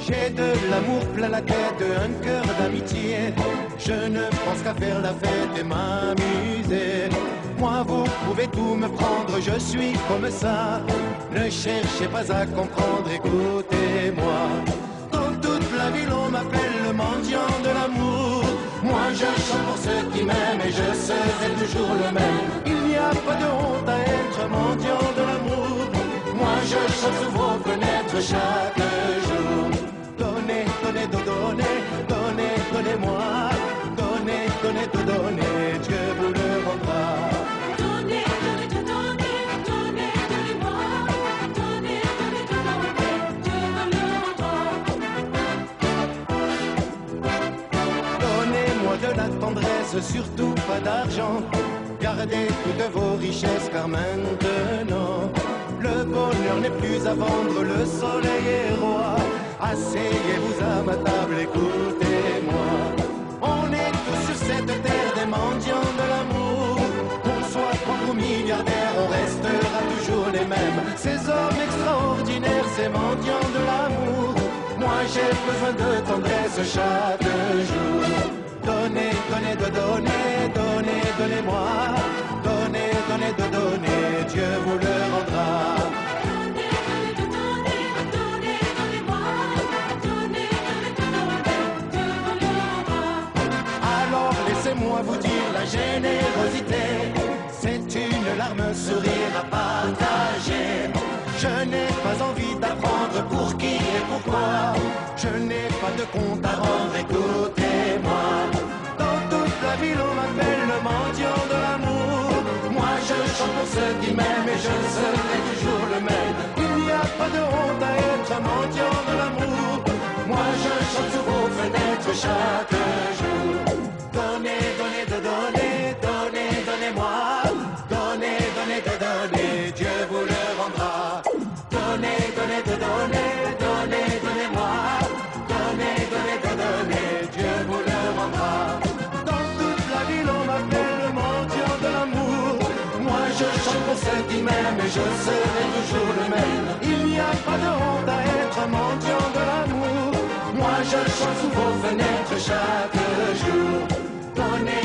J'ai de l'amour plein la tête, un cœur d'amitié. Je ne pense qu'à faire la fête et m'amuser. Moi, vous pouvez tout me prendre, je suis comme ça. Ne cherchez pas à comprendre, écoutez-moi. Dans toute la ville, on m'appelle le mendiant de l'amour. Moi, je chante pour ceux qui m'aiment et je serai toujours le même. Il n'y a pas de honte à être mendiant de l'amour. Moi, je chante sous vos fenêtres chaque jour. Donnez, donnez, donnez, donnez, donnez-moi. Donnez, donnez, donnez, Dieu vous le rendra. Donnez, donnez, donnez, donnez, donnez-moi. Donnez, donnez, donnez, Dieu vous le rendra. Donnez-moi de la tendresse, surtout pas d'argent. Gardez toutes vos richesses car maintenant le bonheur n'est plus à vendre, le soleil est roi. Asseyez-vous à ma table, écoutez-moi. On est tous sur cette terre des mendiants de l'amour. Qu'on soit pauvre ou milliardaire, on restera toujours les mêmes. Ces hommes extraordinaires, ces mendiants de l'amour. Moi j'ai besoin de tendresse chaque jour. Donnez, donnez, donnez, donnez, donnez-moi. Donnez, donnez, donnez, Dieu vous le rendra. Donnez, donnez, donnez, donnez-moi. Donnez, donnez, donnez, Dieu vous le rendra. Alors laissez-moi vous dire la générosité, c'est une larme, un sourire à partager. Je n'ai pas envie d'apprendre pour qui et pourquoi. Je n'ai pas de compte à rendre, écoutez-moi. Dans toute la ville on m'appelle le mendiant de l'amour. Moi je chante pour ceux qui m'aiment et je serai toujours le même. Il n'y a pas de honte à être un mendiant de l'amour. Moi je chante sous vos fenêtres chaque jour. Donnez, donnez, donnez, donnez, donnez-moi. Donnez, donnez, donnez, Dieu vous le rendra. Donnez, donnez, donnez, donnez, donnez-moi. Donnez, donnez, donnez, Dieu vous le rendra. Dans toute la ville on m'appelle le mendiant de l'amour. Moi je chante pour ceux qui m'aiment et je serai toujours le même. Il n'y a pas de honte à être un mendiant de l'amour. Moi je chante sous vos fenêtres chaque jour. Donnez,